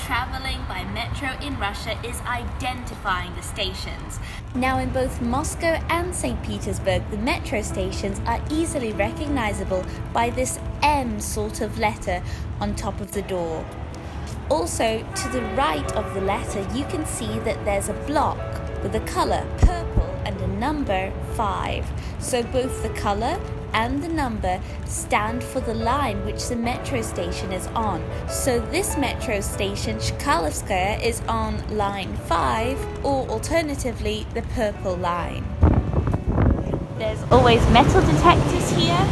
traveling by metro in Russia is identifying the stations. Now in both Moscow and St. Petersburg, the metro stations are easily recognizable by this M sort of letter on top of the door. Also, to the right of the letter, you can see that there's a block with a color purple and a number 5. So both the color and the number stand for the line which the metro station is on. So this metro station, Chkalovskaya, is on line 5, or alternatively, the purple line. There's always metal detectors here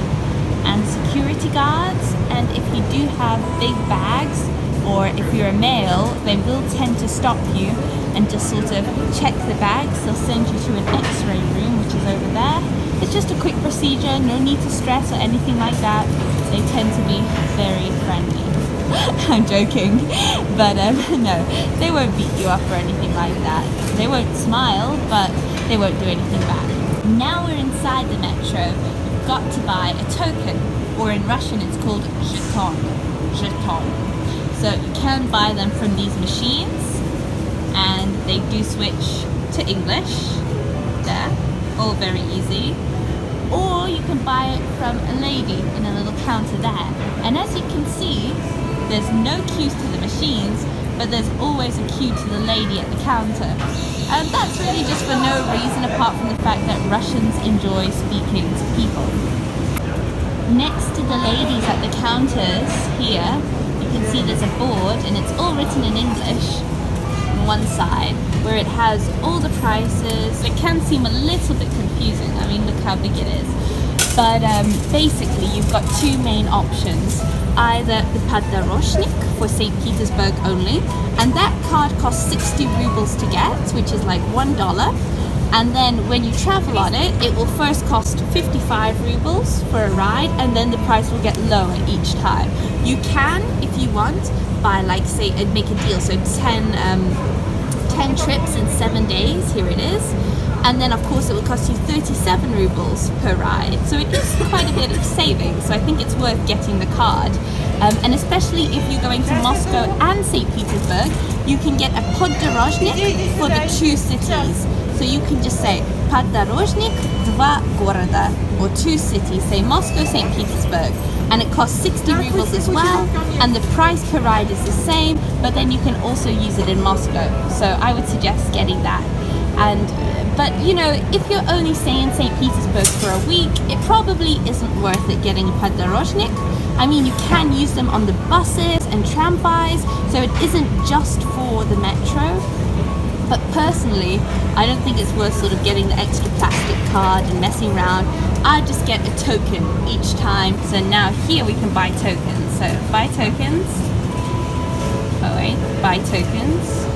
and security guards, and if you do have big bags, or if you're a male, they will tend to stop you and just sort of check the bags. They'll send you to an x-ray room, which is over there. It's just a quick procedure, no need to stress or anything like that. They tend to be very friendly. I'm joking, but no, they won't beat you up or anything like that. They won't smile, but they won't do anything bad. Now we're inside the metro, we've got to buy a token, or in Russian it's called jeton. So you can buy them from these machines, and they do switch to English there, all very easy. Or you can buy it from a lady in a little counter there. And as you can see, there's no queues to the machines, but there's always a queue to the lady at the counter. And that's really just for no reason apart from the fact that Russians enjoy speaking to people. Next to the ladies at the counters here, you can see there's a board, and it's all written in English on one side, where it has all the prices. It can seem a little bit confusing. I mean, look how big it is. But basically, you've got two main options. Either the Podoroshnik for St. Petersburg only, and that card costs 60 rubles to get, which is like $1. And then when you travel on it, it will first cost 55 rubles for a ride, and then the price will get lower each time. You can, if you want, buy, like, say, and make a deal. So 10 trips in 7 days, here it is. And then, of course, it will cost you 37 rubles per ride. So it is quite a bit of savings. So I think it's worth getting the card. And especially if you're going to Moscow and St. Petersburg, you can get a Podorozhnik for the two cities. So you can just say Podorozhnik dva goroda, or two cities, say Moscow, St. Petersburg. And it costs 60 rubles as well, and the price per ride is the same, but then you can also use it in Moscow. So I would suggest getting that. But you know, if you're only staying in St. Petersburg for a week, it probably isn't worth it getting a Podorozhnik. I mean, you can use them on the buses and tramway, so it isn't just for the metro. But personally, I don't think it's worth sort of getting the extra plastic card and messing around. I just get a token each time. So now here we can buy tokens. So buy tokens. Oh wait, buy tokens.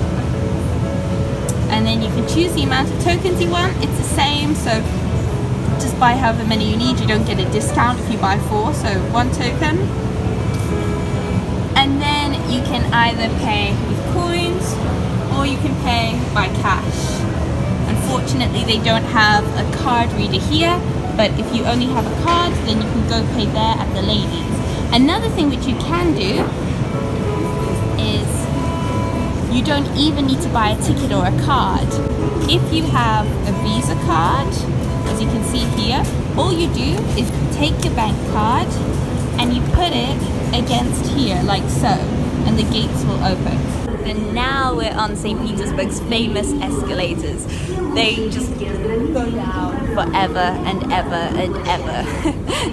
And then you can choose the amount of tokens you want. It's the same, so just buy however many you need. You don't get a discount if you buy 4, so 1 token. And then you can either pay with coins, or you can pay by cash. Unfortunately, they don't have a card reader here, but if you only have a card, then you can go pay there at the ladies. Another thing which you can do is you don't even need to buy a ticket or a card. If you have a Visa card, as you can see here, all you do is take your bank card and you put it against here, like so, and the gates will open. And now we're on St. Petersburg's famous escalators. They just go down forever and ever and ever.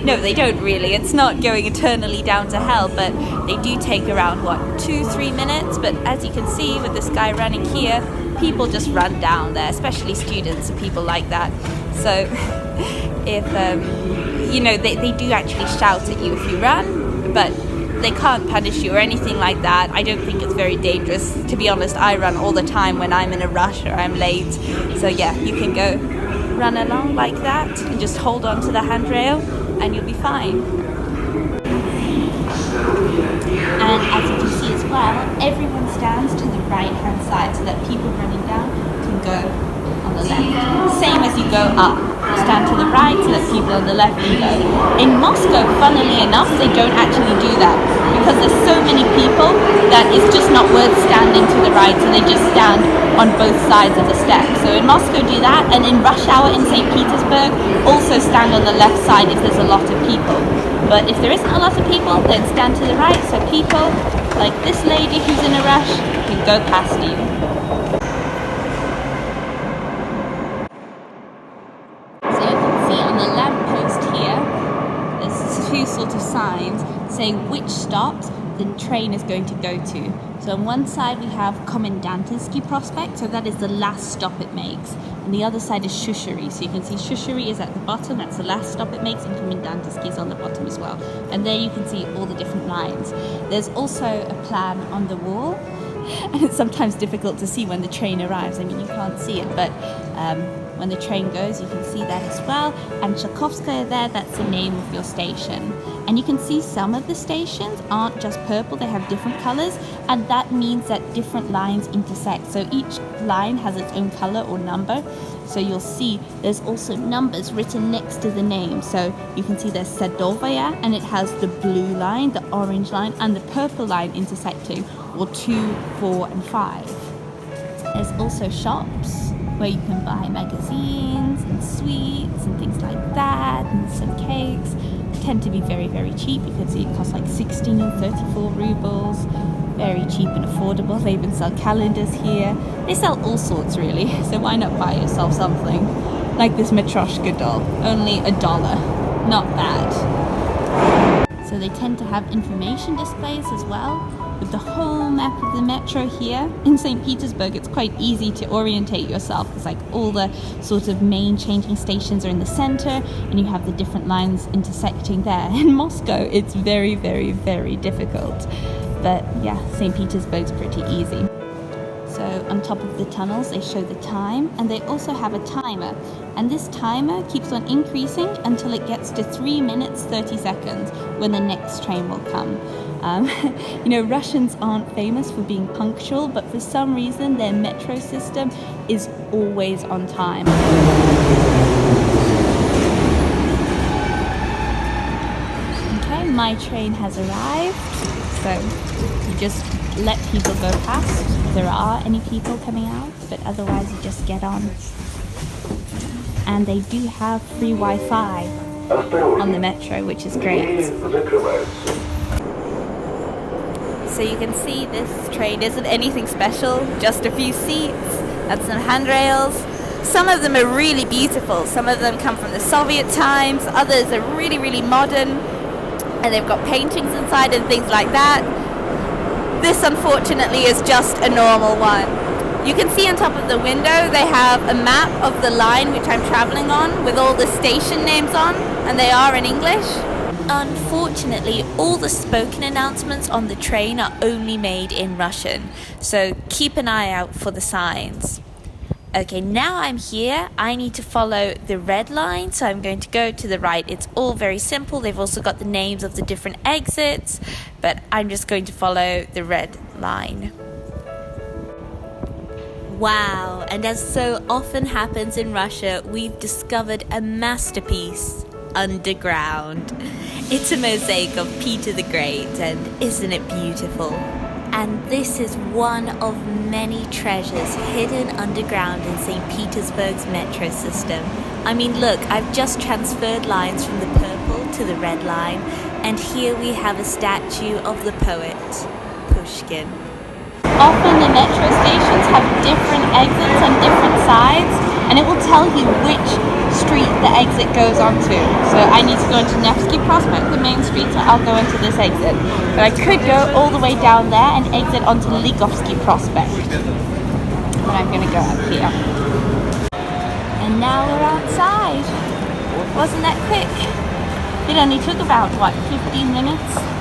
No, they don't really. It's not going eternally down to hell, but they do take around, 2-3 minutes. But as you can see with this guy running here, people just run down there, especially students and people like that. So if, they do actually shout at you if you run, but they can't punish you or anything like that. I don't think it's very dangerous. To be honest, I run all the time when I'm in a rush or I'm late. So yeah, you can go run along like that and just hold on to the handrail and you'll be fine. And as you can see as well, everyone stands to the right hand side so that people running down can go on the left. Same as you go up. Stand to the right so that people on the left can go. In Moscow, funnily enough, they don't actually do that. You because there's so many people that it's just not worth standing to the right, so they just stand on both sides of the steps. So in Moscow do that, and in rush hour in St. Petersburg also stand on the left side if there's a lot of people. But if there isn't a lot of people, then stand to the right, so people like this lady who's in a rush can go past you. So you can see on the lamppost here, there's two sort of signs saying which stops the train is going to go to. So on one side we have Komendantski Prospect, so that is the last stop it makes. And the other side is Shushari. So you can see Shushari is at the bottom, that's the last stop it makes, and Komendantski is on the bottom as well. And there you can see all the different lines. There's also a plan on the wall, and it's sometimes difficult to see when the train arrives. I mean, you can't see it, but when the train goes, you can see that as well. And Tchaikovskaya there, that's the name of your station. And you can see some of the stations aren't just purple, they have different colors, and that means that different lines intersect. So each line has its own color or number. So you'll see there's also numbers written next to the name. So you can see there's Sadovaya, and it has the blue line, the orange line, and the purple line intersecting, or 2, 4, and 5. There's also shops where you can buy magazines and sweets and things like that, and some cakes. They tend to be very, very cheap. You can see it costs like 16 and 34 rubles. Very cheap and affordable. They even sell calendars here. They sell all sorts really, so why not buy yourself something like this Matryoshka doll? Only $1. Not bad. So they tend to have information displays as well, with the whole map of the metro here. In St. Petersburg, it's quite easy to orientate yourself. It's like all the sort of main changing stations are in the center, and you have the different lines intersecting there. In Moscow, it's very, very, very difficult. But yeah, St. Petersburg's pretty easy. So on top of the tunnels, they show the time, and they also have a timer. And this timer keeps on increasing until it gets to 3 minutes 30 seconds when the next train will come. You know, Russians aren't famous for being punctual, but for some reason their metro system is always on time. Okay, my train has arrived, so you just let people go past if there are any people coming out, but otherwise you just get on. And they do have free Wi-Fi on the metro, which is great. So you can see this train isn't anything special, just a few seats and some handrails. Some of them are really beautiful. Some of them come from the Soviet times, others are really, really modern, and they've got paintings inside and things like that. This unfortunately is just a normal one. You can see on top of the window they have a map of the line which I'm traveling on with all the station names on, and they are in English. Unfortunately, all the spoken announcements on the train are only made in Russian, so keep an eye out for the signs. Okay, now I'm here, I need to follow the red line, so I'm going to go to the right. It's all very simple. They've also got the names of the different exits, but I'm just going to follow the red line. Wow, and as so often happens in Russia, we've discovered a masterpiece underground. It's a mosaic of Peter the Great, and isn't it beautiful? And this is one of many treasures hidden underground in St. Petersburg's metro system. I mean, look, I've just transferred lines from the purple to the red line, and here we have a statue of the poet, Pushkin. Often the metro stations have different exits on different sides, and it will tell you which street the exit goes onto. So I need to go into Nevsky Prospect, the main street, so I'll go into this exit. But I could go all the way down there and exit onto Ligovsky Prospect. But I'm going to go up here. And now we're outside. Wasn't that quick? It only took about, 15 minutes?